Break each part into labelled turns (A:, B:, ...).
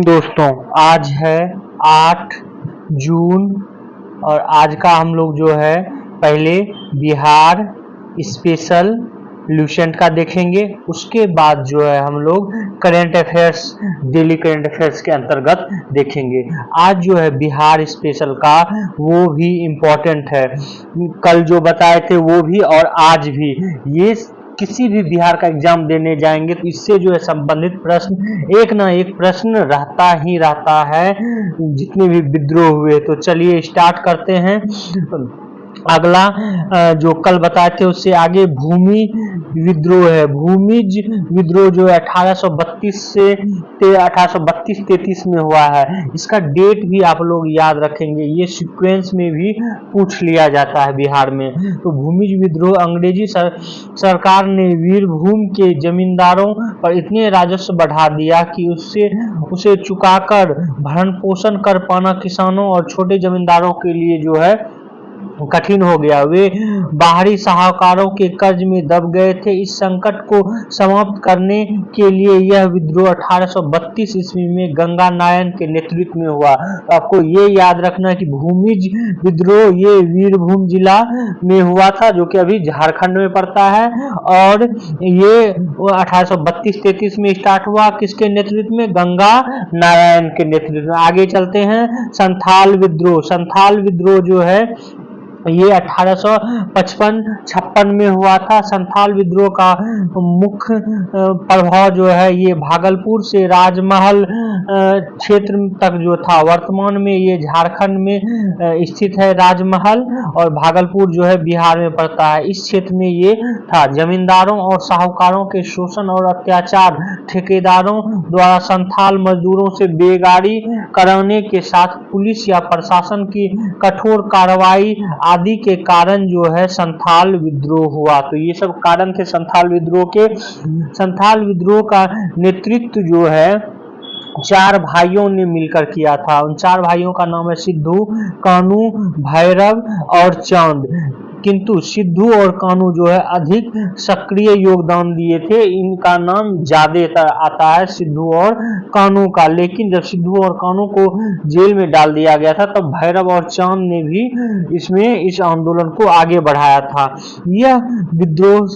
A: दोस्तों, आज है 8 जून और आज का हम लोग जो है पहले बिहार स्पेशल ल्यूसेंट का देखेंगे। उसके बाद जो है हम लोग current affairs, daily current affairs के अंतर्गत देखेंगे। आज जो है बिहार स्पेशल का वो भी इम्पोर्टेंट है, कल जो बताए थे वो भी और आज भी। ये किसी भी बिहार का एग्जाम देने जाएंगे तो इससे जो है संबंधित प्रश्न एक ना एक प्रश्न रहता ही रहता है, जितने भी विद्रोह हुए। तो चलिए स्टार्ट करते हैं। अगला जो कल बताए थे उससे आगे भूमि विद्रोह है। भूमिज विद्रोह जो है 1832 से 1832-33 में हुआ है। इसका डेट भी आप लोग याद रखेंगे, ये सीक्वेंस में भी पूछ लिया जाता है बिहार में। तो भूमिज विद्रोह, अंग्रेजी सरकार ने वीरभूम के जमींदारों पर इतने राजस्व बढ़ा दिया कि उसे चुकाकर भरण पोषण कर पाना किसानों और छोटे जमींदारों के लिए जो है कठिन हो गया। वे बाहरी साहूकारों के कर्ज में दब गए थे। इस संकट को समाप्त करने के लिए यह विद्रोह 1832 ईस्वी में गंगा नारायण के नेतृत्व में हुआ। तो आपको ये याद रखना है कि भूमिज विद्रोह ये वीरभूम जिला में हुआ था, जो कि अभी झारखंड में पड़ता है, और ये 1832-33 में स्टार्ट हुआ। किसके नेतृत्व में? गंगा नारायण के नेतृत्व में। आगे चलते हैं। संथाल विद्रोह। संथाल विद्रोह जो है ये 1855-56 में हुआ था। संथाल विद्रोह का मुख्य प्रभाव जो है ये भागलपुर से राजमहल क्षेत्र तक जो था। वर्तमान में ये झारखंड में स्थित है राजमहल, और भागलपुर जो है बिहार में पड़ता है। इस क्षेत्र में ये था। जमींदारों और साहूकारों के शोषण और अत्याचार, ठेकेदारों द्वारा संथाल मजदूरों से बेगारी कराने के साथ पुलिस या प्रशासन की कठोर कार्रवाई आदि के कारण जो है संथाल विद्रोह हुआ। तो ये सब कारण थे संथाल विद्रोह के। संथाल विद्रोह का नेतृत्व जो है 4 भाइयों ने मिलकर किया था। उन 4 भाइयों का नाम है सिद्धू, कानू, भैरव और चांद। किंतु सिद्धू और कानू जो है अधिक सक्रिय योगदान दिए थे। इनका नाम ज्यादा आता है सिद्धू और कानू का। लेकिन जब सिद्धू और कानू को जेल में डाल दिया गया था तब भैरव और चांद ने भी इस आंदोलन को आगे बढ़ाया था। यह विद्रोह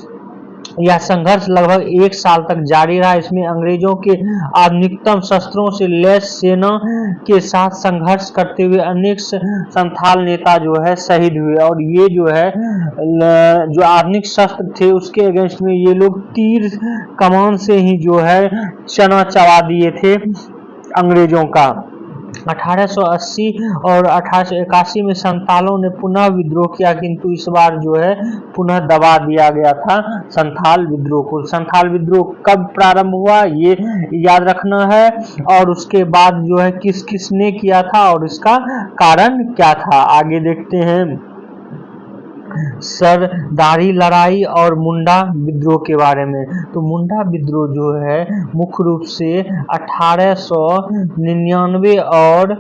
A: यह संघर्ष लगभग 1 साल तक जारी रहा। इसमें अंग्रेजों के आधुनिकतम शस्त्रों से लैस सेना के साथ संघर्ष करते हुए अनेक संथाल नेता जो है शहीद हुए। और ये जो है जो आधुनिक शस्त्र थे उसके अगेंस्ट में ये लोग तीर कमान से ही जो है चना चबा दिए थे अंग्रेजों का। 1880 और 1881 में संथालों ने पुनः विद्रोह किया, किंतु इस बार जो है पुनः दबा दिया गया था संथाल विद्रोह को। संथाल विद्रोह कब प्रारंभ हुआ ये याद रखना है, और उसके बाद जो है किस किस ने किया था और इसका कारण क्या था। आगे देखते हैं। सरदारी लड़ाई और मुंडा विद्रोह के बारे में। तो मुंडा विद्रोह जो है मुख्य रूप से 1899 और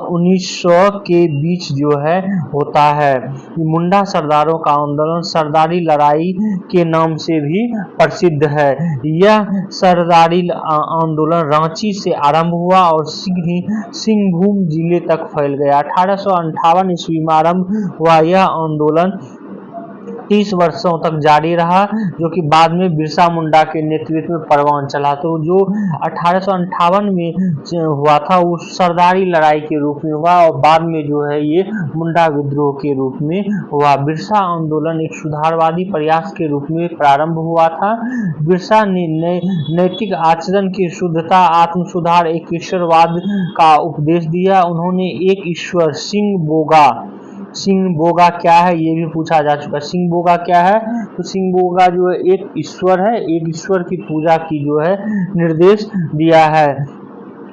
A: 1900 के बीच जो है होता है। मुंडा सरदारों का आंदोलन सरदारी लड़ाई के नाम से भी प्रसिद्ध है। यह सरदारी आंदोलन रांची से आरंभ हुआ और सिंहभूम जिले तक फैल गया। 1858 ईस्वी में आरंभ हुआ यह आंदोलन 30 वर्षों तक जारी रहा, जो कि बाद में बिरसा मुंडा के नेतृत्व में परवान चला। तो जो 1858 में हुआ था वो सरदारी लड़ाई के रूप में हुआ, और बाद में जो है ये मुंडा विद्रोह के रूप में हुआ। बिरसा आंदोलन एक सुधारवादी प्रयास के रूप में प्रारंभ हुआ था। बिरसा ने नैतिक आचरण की शुद्धता, आत्म सुधार, एक ईश्वरवाद का उपदेश दिया। उन्होंने एक ईश्वर सिंह बोगा क्या है ये भी पूछा जा चुका है। सिंह बोगा क्या है? तो सिंह बोगा जो है एक ईश्वर है, एक ईश्वर की पूजा की जो है निर्देश दिया है।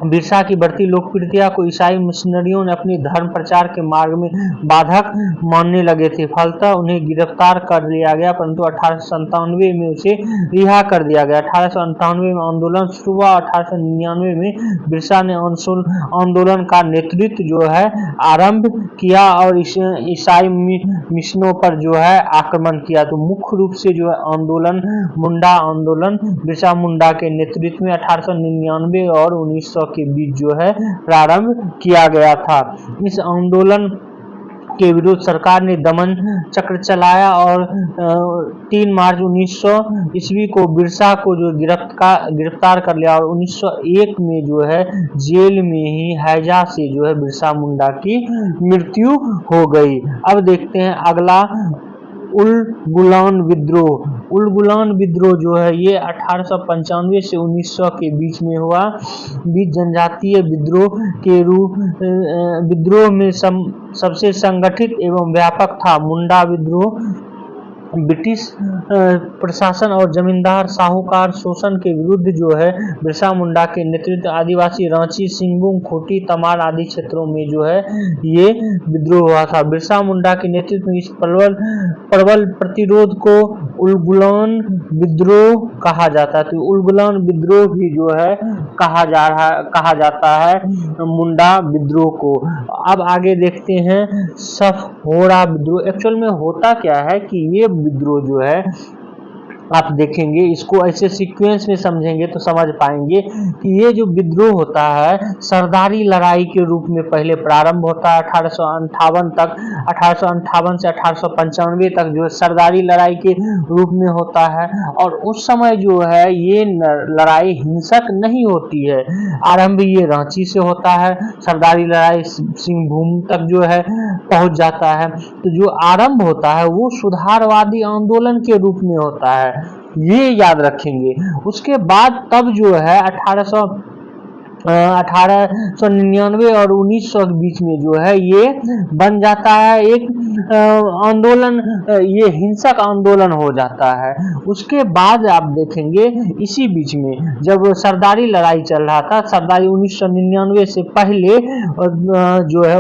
A: बिरसा की बढ़ती लोकप्रियता को ईसाई मिशनरियों ने अपने धर्म प्रचार के मार्ग में बाधक मानने लगे थे। फलतः उन्हें गिरफ्तार कर लिया गया, परंतु 1897 में उसे रिहा कर दिया गया। 1898 में आंदोलन शुरू हुआ। 1899 में बिरसा ने आंदोलन का नेतृत्व जो है आरंभ किया और ईसाई मिशनों पर जो है आक्रमण किया। तो मुख्य रूप से जो है आंदोलन मुंडा आंदोलन बिरसा मुंडा के नेतृत्व में 1899 और 1900 के बीच जो है प्रारंभ किया गया था। इस आंदोलन के विरुद्ध सरकार ने दमन चक्र चलाया और 3 मार्च 1900 ईस्वी को बिरसा को जो गिरफ्तार कर लिया और 1901 में जो है जेल में ही हैजा से जो है बिरसा मुंडा की मृत्यु हो गई। अब देखते हैं अगला उल गुलान विद्रोह जो है ये 1895 से 1900 के बीच में हुआ। बीच जनजातीय विद्रोह में सबसे संगठित एवं व्यापक था। मुंडा विद्रोह ब्रिटिश प्रशासन और जमींदार साहूकार शोषण के विरुद्ध जो है बिरसा मुंडा के नेतृत्व आदिवासी रांची, सिंहभूम, खूंटी, तमाड़ आदि क्षेत्रों में जो है ये विद्रोह हुआ था। बिरसा मुंडा के नेतृत्व में इस प्रबल प्रतिरोध को उलगुलान विद्रोह कहा जाता है। तो उलगुलान विद्रोह भी जो है कहा जाता है मुंडा विद्रोह को। अब आगे देखते हैं सफहोरा विद्रोह। एक्चुअल में होता क्या है कि ये विद्रोह जो है आप देखेंगे, इसको ऐसे सीक्वेंस में समझेंगे तो समझ पाएंगे कि ये जो विद्रोह होता है सरदारी लड़ाई के रूप में पहले प्रारंभ होता है 1858 तक। 1858 से 1895 तक जो है सरदारी लड़ाई के रूप में होता है और उस समय जो है ये लड़ाई हिंसक नहीं होती है। आरंभ ये रांची से होता है, सरदारी लड़ाई सिंहभूम तक जो है पहुंच जाता है। तो जो आरंभ होता है वो सुधारवादी आंदोलन के रूप में होता है, ये याद रखेंगे। उसके बाद तब जो है 1899 और 1900 के बीच में जो है ये बन जाता है एक आंदोलन, ये हिंसक आंदोलन हो जाता है। उसके बाद आप देखेंगे इसी बीच में जब सरदारी लड़ाई चल रहा था, सरदारी 1999 से पहले जो है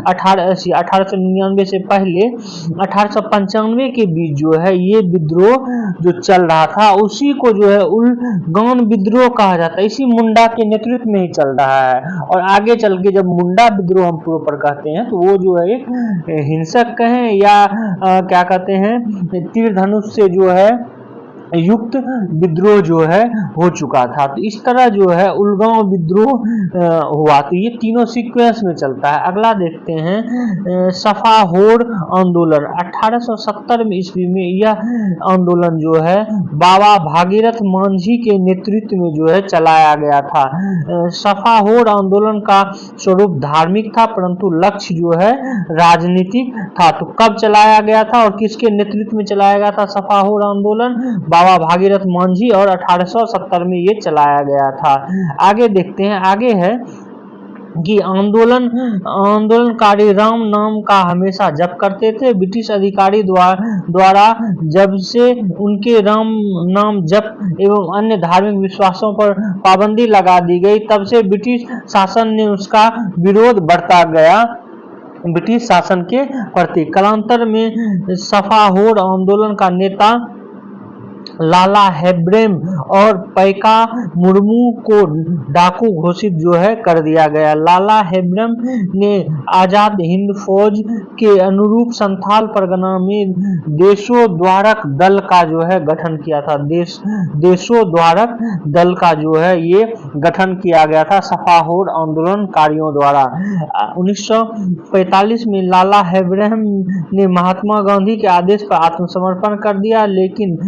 A: 1899 से पहले 1895 के बीच जो है ये विद्रोह जो चल रहा था उसी को जो है उलगुलान विद्रोह कहा जाता है। इसी मुंडा के नेतृत्व में ही चल रहा है और आगे चल के जब मुंडा विद्रोह हम प्रॉपर कहते हैं तो वो जो है एक हिंसक कहें या क्या कहते हैं तीर धनुष से जो है युक्त विद्रोह जो है हो चुका था। तो इस तरह जो है उलगांव विद्रोह हुआ। तो ये तीनों सीक्वेंस में चलता है। अगला देखते हैं सफाहोर आंदोलन। 1870 में ईस्वी में यह आंदोलन जो है बाबा भागीरथ मांझी के नेतृत्व में जो है चलाया गया था। सफाहोर आंदोलन का स्वरूप धार्मिक था परंतु लक्ष्य जो है राजनीतिक था। तो कब चलाया गया था और किसके नेतृत्व में चलाया गया था सफाहोर आंदोलन? बाबा भागीरथ मांझी और 1870 में ये चलाया गया था। आगे देखते हैं, आगे है कि आंदोलनकारी राम नाम का हमेशा जप करते थे। ब्रिटिश अधिकारी द्वारा जब से उनके राम नाम जप एवं अन्य धार्मिक विश्वासों पर पाबंदी लगा दी गई तब से ब्रिटिश शासन ने उसका विरोध बढ़ता गया ब्रिटिश शासन के प्रति। कालांतर में सफाहोर आंदोलन का नेता लाला हेब्रेम और पैका मुर्मू को डाकू घोषित जो है कर दिया गया। लाला हेब्रेम ने आजाद हिंद फौज के अनुरूप संथाल परगना में देशोद्धारक दल का जो है गठन किया था। देशोद्धारक दल का जो है ये गठन किया गया था सफाहोर आंदोलनकारियों द्वारा। 1945 में लाला हेब्रेम ने महात्मा गांधी के आदेश पर आत्मसमर्पण कर दिया लेकिन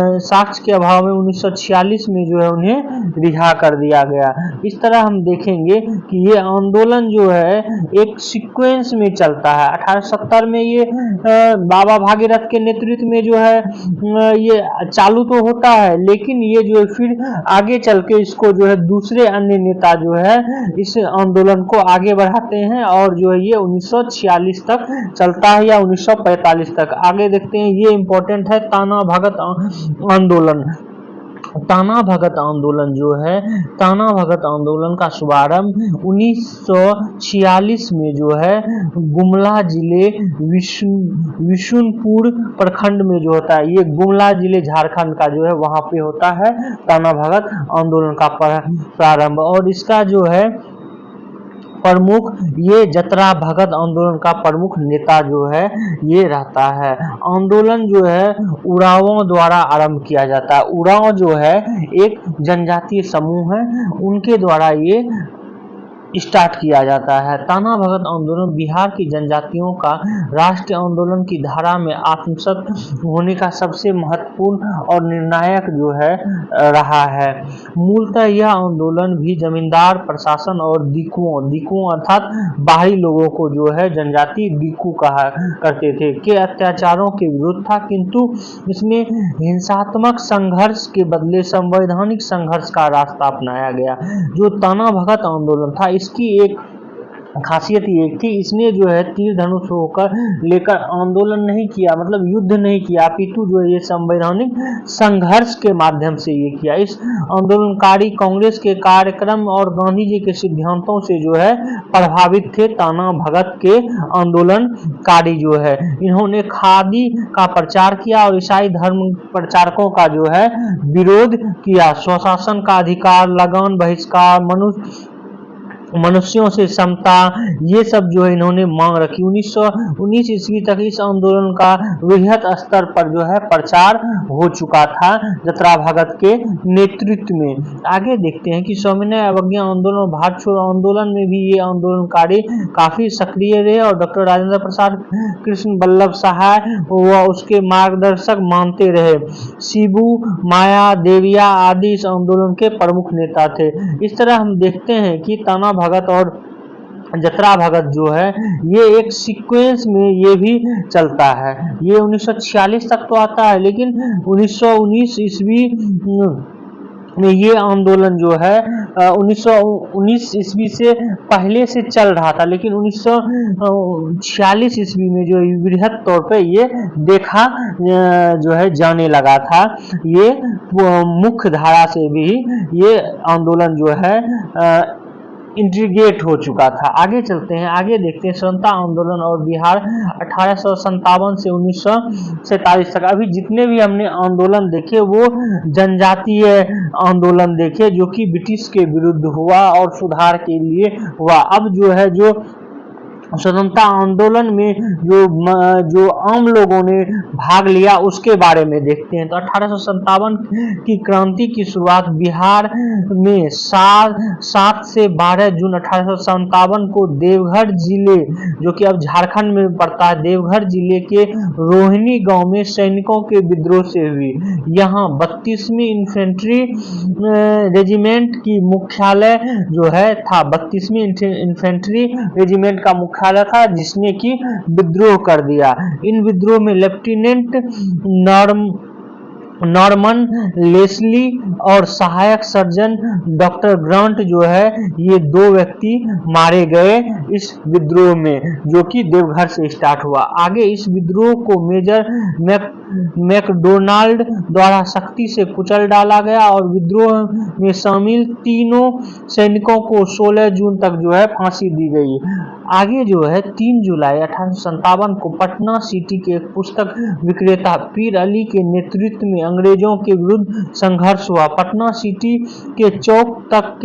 A: साक्ष्य के अभाव में 1946 में जो है उन्हें रिहा कर दिया गया। इस तरह हम देखेंगे कि ये आंदोलन जो है एक सीक्वेंस में चलता है। 1870 में ये बाबा भागीरथ के नेतृत्व में जो है ये चालू तो होता है लेकिन ये जो है फिर आगे चल के इसको जो है दूसरे अन्य नेता जो है इस आंदोलन को आगे बढ़ाते हैं और जो है ये 1946 तक चलता है या 1945 तक। आगे देखते हैं, ये इंपॉर्टेंट है ताना भगत आंदोलन। ताना भगत आंदोलन जो है, ताना भगत आंदोलन का शुभारंभ 1946 में जो है गुमला जिले विशुनपुर प्रखंड में जो होता है, ये गुमला जिले झारखंड का जो है वहां पे होता है ताना भगत आंदोलन का प्रारंभ। और इसका जो है प्रमुख, ये जतरा भगत आंदोलन का प्रमुख नेता जो है ये रहता है। आंदोलन जो है उरांवों द्वारा आरंभ किया जाता है। उरांव जो है एक जनजातीय समूह है, उनके द्वारा ये स्टार्ट किया जाता है। ताना भगत आंदोलन बिहार की जनजातियों का राष्ट्रीय आंदोलन की धारा में आत्मसात होने का सबसे महत्वपूर्ण और निर्णायक जो है रहा है। मूलतः यह आंदोलन भी जमींदार प्रशासन और दिकुओं अर्थात बाहरी लोगों को जो है जनजाति दिकु कहा करते थे के अत्याचारों के विरुद्ध था, किंतु इसमें हिंसात्मक संघर्ष के बदले संवैधानिक संघर्ष का रास्ता अपनाया गया। जो ताना भगत आंदोलन था, इसकी एक खासियत ये थी, इसने जो है तीर धनुष होकर लेकर आंदोलन नहीं किया, मतलब युद्ध नहीं किया, अपितु जो है ये संवैधानिक संघर्ष के माध्यम से ये किया। इस आंदोलनकारी कांग्रेस के कार्यक्रम और गांधी जी के सिद्धांतों से जो है प्रभावित थे। ताना भगत के आंदोलनकारी जो है इन्होंने खादी का प्रचार किया और ईसाई धर्म प्रचारकों का जो है विरोध किया। स्वशासन का अधिकार, लगान, बहिष्कार, मनुष्यों से समता, ये सब जो है इन्होंने मांग रखी। 1919 ईस्वी तक इस आंदोलन का वृहत स्तर पर जो है प्रचार हो चुका था जतरा भगत के नेतृत्व में। आगे देखते हैं कि सविनय अवज्ञा आंदोलन और भारत छोड़ो आंदोलन में भी ये आंदोलनकारी काफी सक्रिय रहे और डॉक्टर राजेंद्र प्रसाद, कृष्ण वल्लभ सहाय व उसके मार्गदर्शक मानते रहे। शिबू, माया देविया आदि इस आंदोलन के प्रमुख नेता थे। इस तरह हम देखते हैं कि ताना भगत और जतरा भगत जो है ये एक सीक्वेंस में ये भी चलता है। ये 1946 तक तो आता है, लेकिन 1919 ईस्वी में ये आंदोलन जो है 1919 ईस्वी से पहले से चल रहा था, लेकिन 1946 ईस्वी में जो वृहद तौर पे ये देखा जो है जाने लगा था। ये मुख्य धारा से भी ये आंदोलन जो है इंटीग्रेट हो चुका था। आगे चलते हैं, आगे देखते हैं स्वतंत्रता आंदोलन और बिहार 1857 से 1947 तक। अभी जितने भी हमने आंदोलन देखे वो जनजातीय आंदोलन देखे जो कि ब्रिटिश के विरुद्ध हुआ और सुधार के लिए हुआ। अब जो है जो स्वतंत्रता आंदोलन में जो आम लोगों ने भाग लिया उसके बारे में देखते हैं। तो 1857 की क्रांति की शुरुआत बिहार में 7 से 12 जून 1857 को देवघर जिले, जो कि अब झारखंड में पड़ता है, देवघर जिले के रोहिणी गांव में सैनिकों के विद्रोह से हुई। यहाँ 32वीं इन्फेंट्री रेजिमेंट की मुख्यालय जो है था, 32वीं इन्फेंट्री रेजिमेंट का मुख्यालय था, जिसने की विद्रोह कर दिया। इन विद्रोह में लेफ्टिनेंट नॉर्मन लेस्ली और सहायक सर्जन डॉक्टर ग्रांट जो है ये 2 व्यक्ति मारे गए इस विद्रोह में, जो कि देवघर से स्टार्ट हुआ। आगे इस विद्रोह को मेजर मैकडोनाल्ड द्वारा सख्ती से कुचल डाला गया और विद्रोह में शामिल तीनों सैनिकों को 16 जून तक जो है फांसी दी गई। आगे जो है 3 जुलाई 1857 को पटना सिटी के एक पुस्तक विक्रेता पीर अली के नेतृत्व में अंग्रेजों के विरुद्ध संघर्ष हुआ। पटना सिटी के चौक तक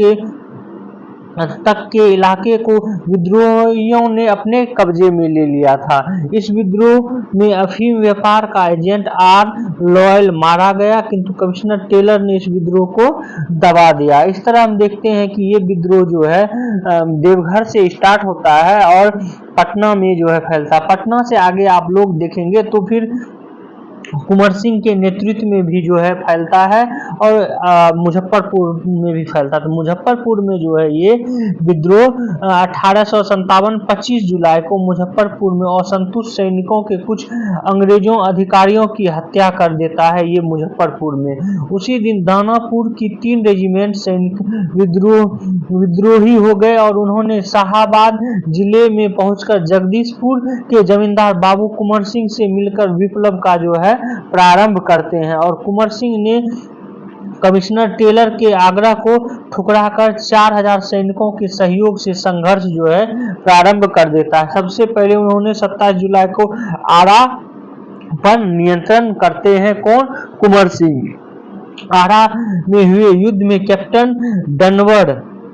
A: के इलाके को विद्रोहियों ने अपने कब्जे में ले लिया था। इस विद्रोह में अफीम व्यापार का एजेंट आर लॉयल मारा गया, किंतु कमिश्नर टेलर ने इस विद्रोह को दबा दिया। इस तरह हम देखते हैं कि ये विद्रोह जो है देवघर से स्टार्ट होता है और पटना में जो है फैलता है। पटना से आगे आप लोग देखेंगे तो फिर कुंवर सिंह के नेतृत्व में भी जो है फैलता है और मुजफ्फरपुर में भी फैलता है। तो मुजफ्फरपुर में जो है ये विद्रोह 1857 25 जुलाई को मुजफ्फरपुर में असंतुष्ट सैनिकों के कुछ अंग्रेजों अधिकारियों की हत्या कर देता है ये मुजफ्फरपुर में। उसी दिन दानापुर की 3 रेजिमेंट सैनिक विद्रोही हो गए और उन्होंने शाहाबाद जिले में पहुंचकर जगदीशपुर के जमींदार बाबू कुंवर सिंह से मिलकर विप्लव का जो है प्रारंभ करते हैं और कुंवर सिंह ने कमिश्नर टेलर के आग्रह को ठुकराकर 4000 सैनिकों के सहयोग से संघर्ष जो है प्रारंभ कर देता है। सबसे पहले उन्होंने 27 जुलाई को आरा पर नियंत्रण करते हैं। कौन? कुंवर सिंह। आरा में हुए युद्ध में कैप्टन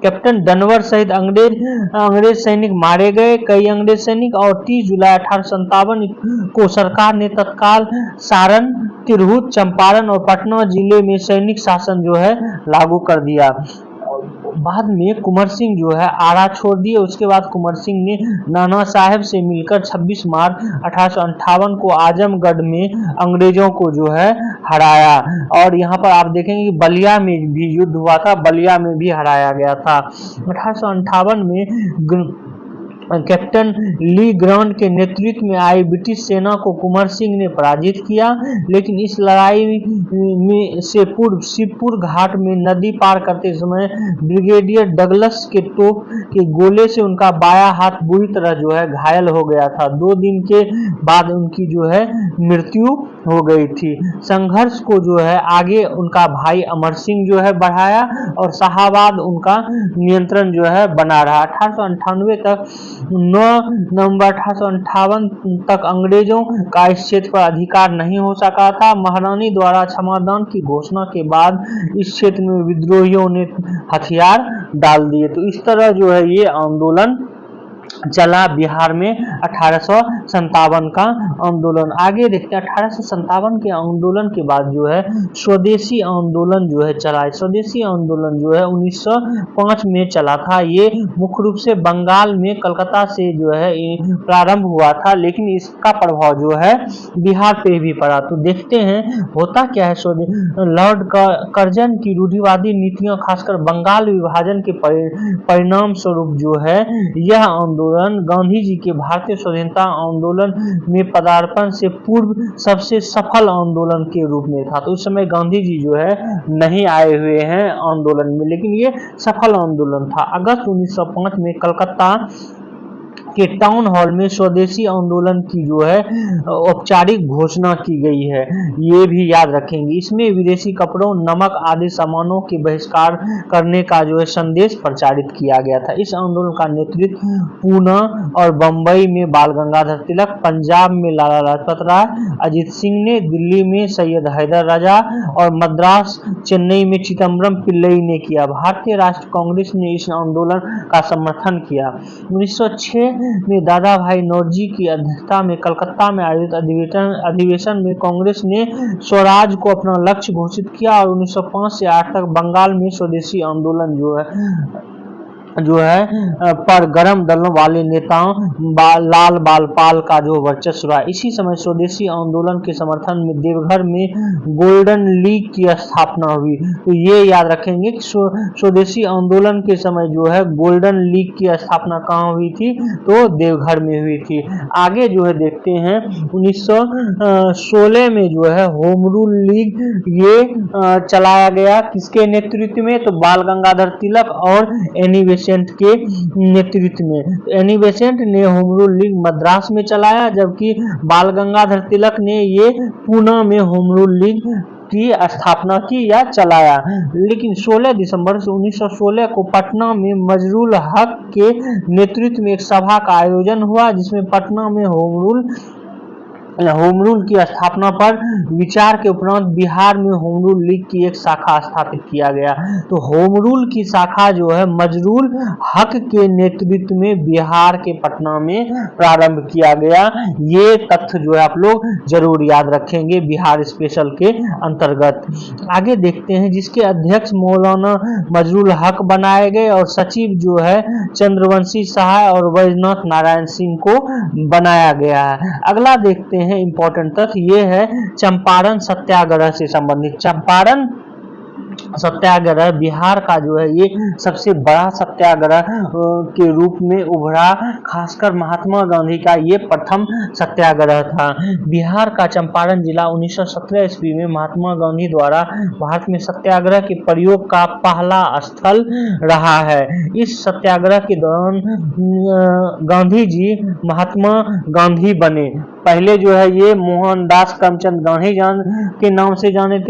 A: कैप्टन डनवर सहित अंग्रेज सैनिक मारे गए। कई अंग्रेज सैनिक और 30 जुलाई 1857 को सरकार ने तत्काल सारण, तिरहुत, चंपारण और पटना जिले में सैनिक शासन जो है लागू कर दिया। बाद में कुंवर सिंह जो है आरा छोड़ दिए। उसके बाद कुंवर सिंह ने नाना साहेब से मिलकर 26 मार्च 1858 को आजमगढ़ में अंग्रेजों को जो है हराया। और यहाँ पर आप देखेंगे कि बलिया में भी युद्ध हुआ था, बलिया में भी हराया गया था। 1858 में कैप्टन ली ग्रांट के नेतृत्व में आई ब्रिटिश सेना को कुंवर सिंह ने पराजित किया, लेकिन इस लड़ाई में से पूर्व शिवपुर घाट में नदी पार करते समय ब्रिगेडियर डगलस के तोप के गोले से उनका बायां हाथ बुरी तरह जो है घायल हो गया था। 2 दिन के बाद उनकी जो है मृत्यु हो गई थी। संघर्ष को जो है आगे उनका भाई अमर सिंह जो है बढ़ाया और शाहाबाद उनका नियंत्रण जो है बना रहा। 1898 तक 9 नवंबर 1858 तक अंग्रेजों का इस क्षेत्र पर अधिकार नहीं हो सका था। महारानी द्वारा क्षमादान की घोषणा के बाद इस क्षेत्र में विद्रोहियों ने हथियार डाल दिए। तो इस तरह जो है ये आंदोलन चला बिहार में 1857 का आंदोलन। आगे देखते हैं 1857 के आंदोलन के बाद जो है स्वदेशी आंदोलन जो है चला। स्वदेशी आंदोलन जो है 1905 में चला था। ये मुख्य रूप से बंगाल में कलकत्ता से जो है प्रारंभ हुआ था, लेकिन इसका प्रभाव जो है बिहार पे भी पड़ा। तो देखते हैं होता क्या है। लॉर्ड कर्जन की रूढ़िवादी नीतियां खासकर बंगाल विभाजन के परिणाम स्वरूप जो है यह आंदोलन गांधी जी के भारतीय स्वाधीनता आंदोलन में पदार्पण से पूर्व सबसे सफल आंदोलन के रूप में था। तो उस समय गांधी जी जो है नहीं आए हुए हैं आंदोलन में, लेकिन ये सफल आंदोलन था। अगस्त 1905 में कलकत्ता के टाउन हॉल में स्वदेशी आंदोलन की जो है औपचारिक घोषणा की गई है, ये भी याद रखेंगे। इसमें विदेशी कपड़ों, नमक आदि सामानों के बहिष्कार करने का जो है संदेश प्रचारित किया गया था। इस आंदोलन का नेतृत्व पूना और बंबई में बाल गंगाधर तिलक, पंजाब में लाला लाजपत राय, अजीत सिंह ने, दिल्ली में सैयद हैदर राजा और मद्रास, चेन्नई में चिदम्बरम पिल्लई ने किया। भारतीय राष्ट्रीय कांग्रेस ने इस आंदोलन का समर्थन किया। 1906 में दादा भाई नौरोजी की अध्यक्षता में कलकत्ता में आयोजित अधिवेशन में कांग्रेस ने स्वराज को अपना लक्ष्य घोषित किया और 1905 से 8 तक बंगाल में स्वदेशी आंदोलन जो है पर गरम दलों वाले नेताओं लाल बालपाल का जो वर्चस्व रहा। इसी समय स्वदेशी आंदोलन के समर्थन में देवघर में गोल्डन लीग की स्थापना हुई। तो ये याद रखेंगे कि स्वदेशी आंदोलन के समय जो है गोल्डन लीग की स्थापना कहाँ हुई थी, तो देवघर में हुई थी। आगे जो है देखते हैं 1916 में जो है होम रूल लीग ये चलाया गया। किसके नेतृत्व में, तो बाल गंगाधर तिलक और एनी बेसेंट के नेतृत्व में। एनी बेसेंट ने होम रूल लीग मद्रास में चलाया, जबकि बाल गंगाधर तिलक ने ये पूना में होम रूल लीग की स्थापना की या चलाया। लेकिन 16 दिसंबर 1916 को पटना में मजरूल हक के नेतृत्व में एक सभा का आयोजन हुआ, जिसमें पटना में होम रूल की स्थापना पर विचार के उपरांत बिहार में होम रूल लीग की एक शाखा स्थापित किया गया। तो होम रूल की शाखा जो है मजरूल हक के नेतृत्व में बिहार के पटना में प्रारंभ किया गया। ये तथ्य जो है आप लोग जरूर याद रखेंगे बिहार स्पेशल के अंतर्गत। आगे देखते हैं जिसके अध्यक्ष मौलाना मजरूल हक बनाए गए और सचिव जो है चंद्रवंशी सहाय और वैजनाथ नारायण सिंह को बनाया गया है। अगला देखते हैं इंपॉर्टेंट तथ्य ये है चंपारण सत्याग्रह से संबंधित। चंपारण सत्याग्रह बिहार का जो है ये सबसे बड़ा सत्याग्रह के रूप में उभरा। खासकर महात्मा गांधी का ये प्रथम सत्याग्रह था। बिहार का चंपारण जिला 1917 ईस्वी में महात्मा गांधी द्वारा भारत में सत्याग्रह के प्रयोग का पहला स्थल रहा है। इस सत्याग्रह के दौरान गांधी जी महात्मा गांधी बने। पहले जो है ये मोहनदास करमचंद गांधी के नाम से जाने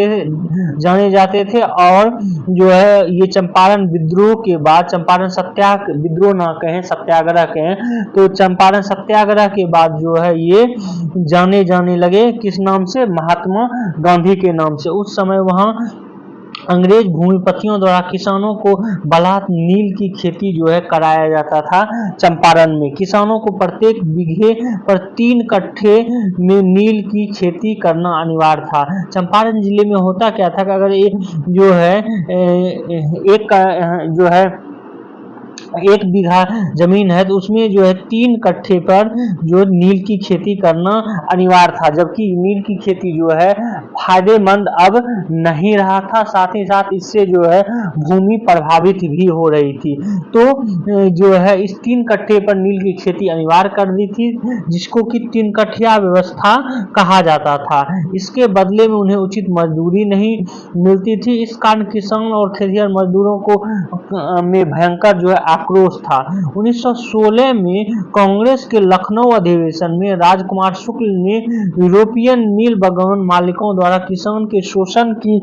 A: जाते थे और जो है ये चंपारण विद्रोह के बाद, चंपारण सत्याग्रह विद्रोह ना कहें सत्याग्रह कहें, तो चंपारण सत्याग्रह के बाद जो है ये जाने लगे किस नाम से, महात्मा गांधी के नाम से। उस समय वहां अंग्रेज भूमिपतियों द्वारा किसानों को बलात् नील की खेती जो है कराया जाता था। चंपारण में किसानों को प्रत्येक बीघे पर 3 कट्ठे में नील की खेती करना अनिवार्य था। चंपारण जिले में होता क्या था कि अगर एक जो है एक बीघा जमीन है तो उसमें जो है 3 कट्ठे पर जो नील की खेती करना अनिवार्य था, जबकि नील की खेती जो है फायदेमंद अब नहीं रहा था। साथ ही साथ इससे जो है भूमि प्रभावित भी हो रही थी। तो जो है इस 3 कट्ठे पर नील की खेती अनिवार्य कर दी थी, जिसको कि 3 कट्ठिया व्यवस्था कहा जाता था। इसके बदले में उन्हें उचित मजदूरी नहीं मिलती थी। इस कारण किसान और खेतिहर मजदूरों को में भयंकर जो है आक्रोश था। 1916 में कांग्रेस के लखनऊ अधिवेशन में राजकुमार शुक्ल ने यूरोपियन नील बागान मालिकों द्वारा किसान के शोषण की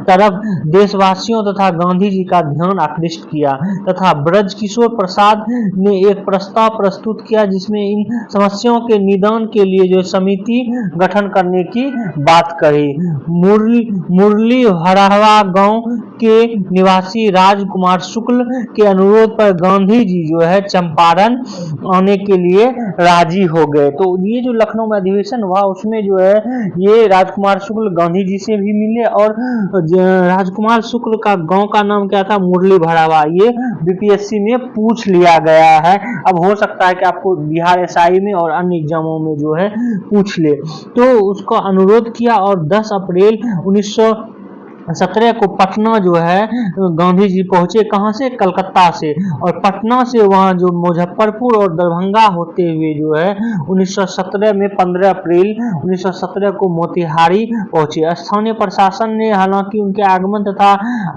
A: तरफ देशवासियों तथा गांधी जी का ध्यान आकृष्ट किया तथा ब्रजकिशोर प्रसाद ने एक प्रस्ताव प्रस्तुत किया, जिसमें इन समस्याओं के निदान के लिए जो समिति गठन करने की बात कही। मुरली हरावा गांव के निवासी राजकुमार शुक्ल के अनुरोध पर गांधी जी जो है चंपारण आने के लिए राजी हो गए। तो ये जो लखनऊ में अधिवेशन हुआ उसमें जो है ये राजकुमार शुक्ल गांधी जी से भी मिले, और राजकुमार शुक्ल का गांव का नाम क्या था? मुरली भरावा। ये बीपीएससी में पूछ लिया गया है। अब हो सकता है कि आपको बिहार एसआई में और अन्य एग्जामों में जो है पूछ ले। तो उसका अनुरोध किया और 10 अप्रैल 1917 को पटना जो है गांधी जी पहुंचे। कहां से? कलकत्ता से। और पटना से वहां जो मुजफ्फरपुर और दरभंगा होते हुए जो है 1917 में 15 अप्रैल 1917 को मोतिहारी पहुंचे। स्थानीय प्रशासन ने हालांकि उनके आगमन तथा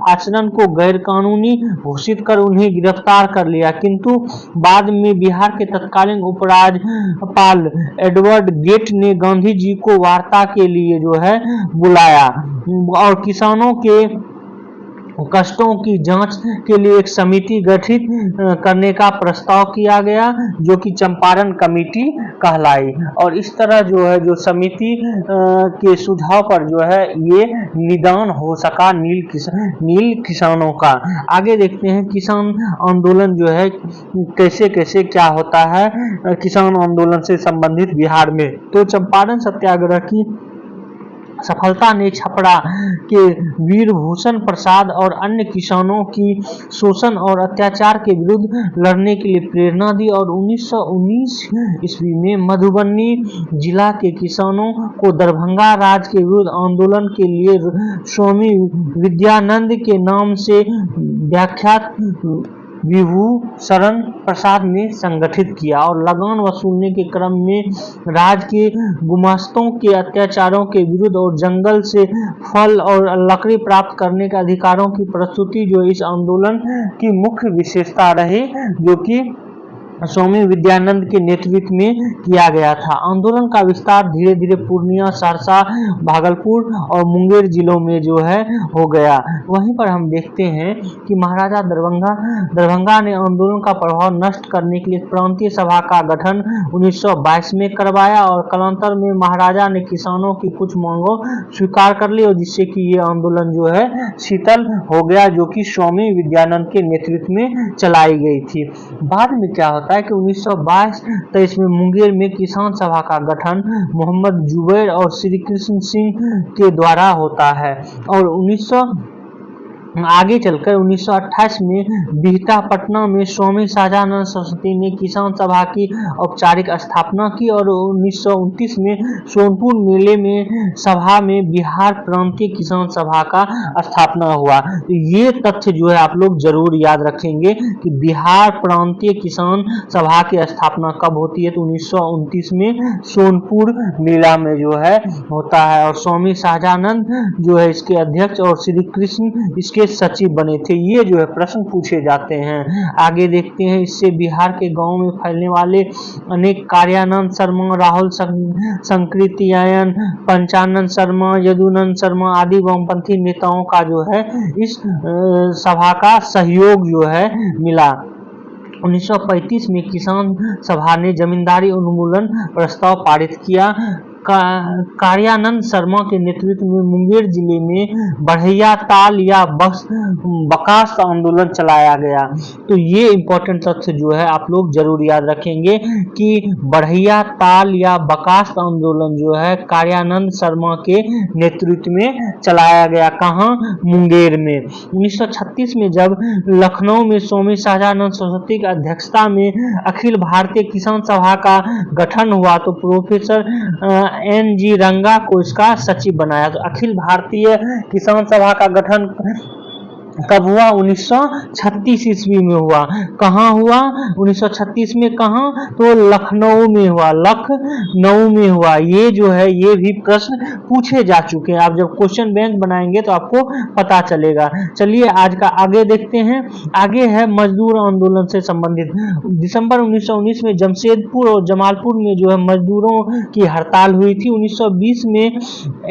A: आचरण को गैर कानूनी घोषित कर उन्हें गिरफ्तार कर लिया, किंतु बाद में बिहार के तत्कालीन उपराज्यपाल एडवर्ड गेट ने गांधी जी को वार्ता के लिए जो है बुलाया और किसानों के कष्टों की जांच के लिए एक समिति गठित करने का प्रस्ताव किया गया, जो कि चंपारण कमेटी कहलाई। और इस तरह जो है जो समिति के सुझाव पर जो है ये निदान हो सका नील किसानों का। आगे देखते हैं किसान आंदोलन जो है कैसे कैसे क्या होता है किसान आंदोलन से संबंधित बिहार में। तो चंपारण सत्याग्रह की सफलता ने छपरा के वीरभूषण प्रसाद और अन्य किसानों की शोषण और अत्याचार के विरुद्ध लड़ने के लिए प्रेरणा दी और 1919 ईस्वी में मधुबनी जिला के किसानों को दरभंगा राज के विरुद्ध आंदोलन के लिए स्वामी विद्यानंद के नाम से व्याख्यात विभूषण प्रसाद ने संगठित किया और लगान वसूलने के क्रम में राज के गुमास्तों के अत्याचारों के विरुद्ध और जंगल से फल और लकड़ी प्राप्त करने के अधिकारों की प्रस्तुति जो इस आंदोलन की मुख्य विशेषता रही, जो कि स्वामी विद्यानंद के नेतृत्व में किया गया था। आंदोलन का विस्तार धीरे धीरे पूर्णिया, सहरसा, भागलपुर और मुंगेर जिलों में जो है हो गया। वहीं पर हम देखते हैं कि महाराजा दरभंगा ने आंदोलन का प्रभाव नष्ट करने के लिए प्रांतीय सभा का गठन 1922 में करवाया और कालांतर में महाराजा ने किसानों की कुछ मांगों स्वीकार कर ली और जिससे कि ये आंदोलन जो है शीतल हो गया, जो कि स्वामी विद्यानंद के नेतृत्व में चलाई गई थी। बाद में क्या होता है कि 1922-23 में मुंगेर में किसान सभा का गठन मोहम्मद जुबैर और श्री कृष्ण सिंह के द्वारा होता है और आगे चलकर 1928 में बिहटा पटना में स्वामी सहजानंद सरस्वती ने किसान सभा की औपचारिक स्थापना की और 1929 में सोनपुर मेले में सभा में बिहार प्रांतीय किसान सभा का स्थापना हुआ। तो ये तथ्य जो है आप लोग जरूर याद रखेंगे कि बिहार प्रांतीय किसान सभा की स्थापना कब होती है, तो 1929 में सोनपुर मेला में जो है होता है और स्वामी सहजानंद जो है इसके अध्यक्ष और श्री कृष्ण इसके सचिव बने थे। ये जो है प्रश्न पूछे जाते हैं। आगे देखते हैं, इससे बिहार के गांव में फैलने वाले अनेक कार्यानंद शर्मा, राहुल संकृतियायन, पंचानंद शर्मा, यदुनंद शर्मा आदि वामपंथी नेताओं का जो है इस सभा का सहयोग जो है मिला। 1935 में किसान सभा ने जमींदारी उन्मूलन प्रस्ताव पारित किया कार्यानंद शर्मा के नेतृत्व में मुंगेर जिले में बढ़ैया ताल या बकास्त आंदोलन चलाया गया। तो ये इंपॉर्टेंट तथ्य जो है आप लोग जरूर याद रखेंगे कि बढ़ैया ताल या बकास्त आंदोलन जो है कार्यानंद शर्मा के नेतृत्व में चलाया गया। कहाँ? मुंगेर में। 1936 में जब लखनऊ में स्वामी सहजानंद सरस्वती की अध्यक्षता में अखिल भारतीय किसान सभा का गठन हुआ तो प्रोफेसर NG रंगा को इसका सचिव बनाया। तो अखिल भारतीय किसान सभा का गठन कब हुआ? 1936 ईस्वी में हुआ। कहाँ हुआ? 1936 में। कहाँ? तो लखनऊ में हुआ। लखनऊ में हुआ। ये जो है ये भी प्रश्न पूछे जा चुके हैं। आप जब क्वेश्चन बैंक बनाएंगे तो आपको पता चलेगा। चलिए आज का आगे देखते हैं। आगे है मजदूर आंदोलन से संबंधित। दिसंबर 1919 में जमशेदपुर और जमालपुर में जो है मजदूरों की हड़ताल हुई थी। 1920 में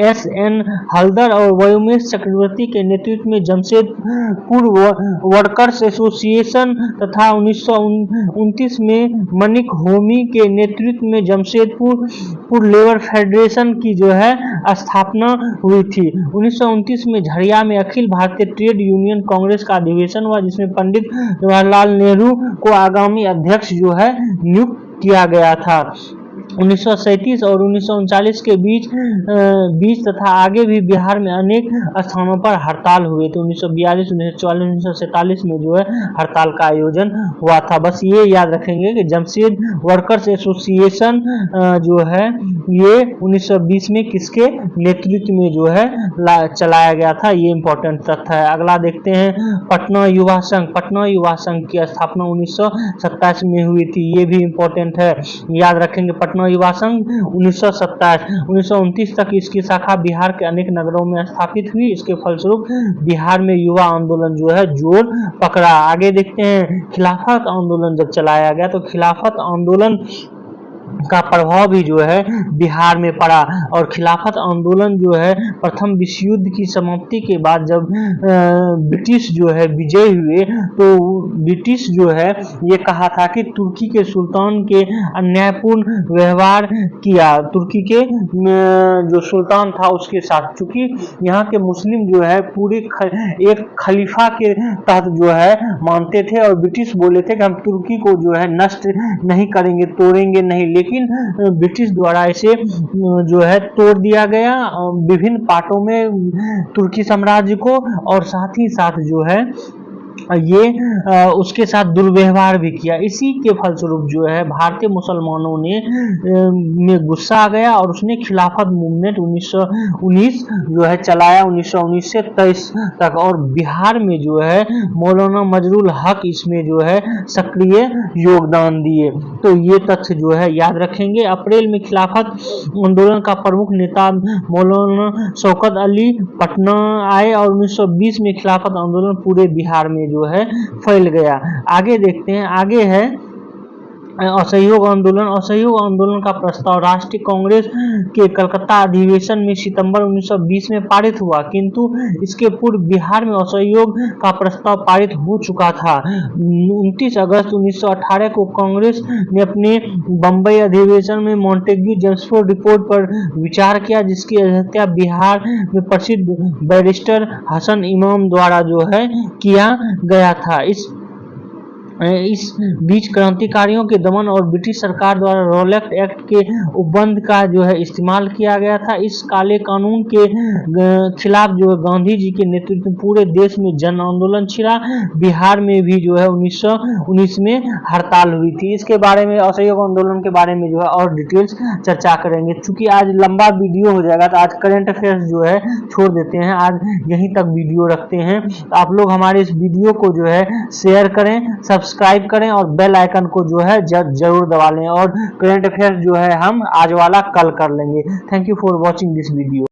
A: SN हल्दर और व्योमेश चक्रवर्ती के नेतृत्व में जमशेदपुर वर्कर्स एसोसिएशन तथा 1929 में मनिक होमी के नेतृत्व में जमशेदपुर लेबर फेडरेशन की जो है स्थापना हुई थी। 1929 में झरिया में अखिल भारतीय ट्रेड यूनियन कांग्रेस का अधिवेशन हुआ जिसमें पंडित जवाहरलाल नेहरू को आगामी अध्यक्ष जो है नियुक्त किया गया था। 1937 और 1939 के बीच तथा आगे भी बिहार में अनेक स्थानों पर हड़ताल हुए थे। 1942, 1944, 1947 में जो है हड़ताल का आयोजन हुआ था। बस ये याद रखेंगे कि जमशेद वर्कर्स एसोसिएशन जो है ये 1920 में किसके नेतृत्व में जो है चलाया गया था। ये इंपॉर्टेंट तथ्य है। अगला देखते हैं पटना युवा संघ। पटना युवा संघ की स्थापना 1927 में हुई थी। ये भी इंपॉर्टेंट है, याद रखेंगे। पटना युवा संघ 1927। 1929 तक इसकी शाखा बिहार के अनेक नगरों में स्थापित हुई। इसके फलस्वरूप बिहार में युवा आंदोलन जो है जोर पकड़ा। आगे देखते हैं खिलाफत आंदोलन जब चलाया गया तो खिलाफत आंदोलन का प्रभाव भी जो है बिहार में पड़ा और खिलाफत आंदोलन जो है प्रथम विश्व युद्ध की समाप्ति के बाद जब ब्रिटिश जो है विजय हुए तो ब्रिटिश जो है ये कहा था कि तुर्की के सुल्तान के अन्यायपूर्ण व्यवहार किया। तुर्की के जो सुल्तान था उसके साथ, चूंकि यहाँ के मुस्लिम जो है पूरे एक खलीफा के तहत जो है मानते थे और ब्रिटिश बोले थे कि हम तुर्की को जो है नष्ट नहीं करेंगे, तोड़ेंगे नहीं, लेकिन ब्रिटिश द्वारा इसे जो है तोड़ दिया गया विभिन्न पार्टों में तुर्की साम्राज्य को, और साथ ही साथ जो है ये उसके साथ दुर्व्यवहार भी किया। इसी के फलस्वरूप जो है भारतीय मुसलमानों ने गुस्सा आ गया और उसने खिलाफत मूवमेंट 1919 जो है चलाया 1919 से 23 तक, और बिहार में जो है मौलाना मजरुल हक इसमें जो है सक्रिय योगदान दिए। तो ये तथ्य जो है याद रखेंगे। अप्रैल में खिलाफत आंदोलन का प्रमुख नेता मौलाना शौकत अली पटना आए और 1920 में खिलाफत आंदोलन पूरे बिहार में जो है फैल गया। आगे देखते हैं। आगे है असहयोग आंदोलन। असहयोग आंदोलन का प्रस्ताव राष्ट्रीय कांग्रेस के कलकत्ता अधिवेशन में सितंबर 1920 में पारित हुआ, किंतु इसके पूर्व बिहार में असहयोग का प्रस्ताव पारित हो चुका था। 29 अगस्त 1918 को कांग्रेस ने अपने बंबई अधिवेशन में मॉन्टेग्यू जेम्सफोर्ड रिपोर्ट पर विचार किया, जिसकी अध्यक्षता बिहार में प्रसिद्ध बैरिस्टर हसन इमाम द्वारा जो है किया गया था। इस बीच क्रांतिकारियों के दमन और ब्रिटिश सरकार द्वारा रॉलेट एक्ट के उपबंध का जो है इस्तेमाल किया गया था। इस काले कानून के खिलाफ जो है गांधी जी के नेतृत्व में पूरे देश में जन आंदोलन छिड़ा। बिहार में भी जो है 1919 में हड़ताल हुई थी। इसके बारे में असहयोग आंदोलन के बारे में जो है और डिटेल्स चर्चा करेंगे। चूंकि आज लंबा वीडियो हो जाएगा तो आज करंट अफेयर्स जो है छोड़ देते हैं, आज यहीं तक वीडियो रखते हैं। तो आप लोग हमारे इस वीडियो को जो है शेयर करें, सब्सक्राइब करें और बेल आइकन को जो है जरूर दबा लें, और करंट अफेयर्स जो है हम आज वाला कल कर लेंगे। Thank you for watching this video.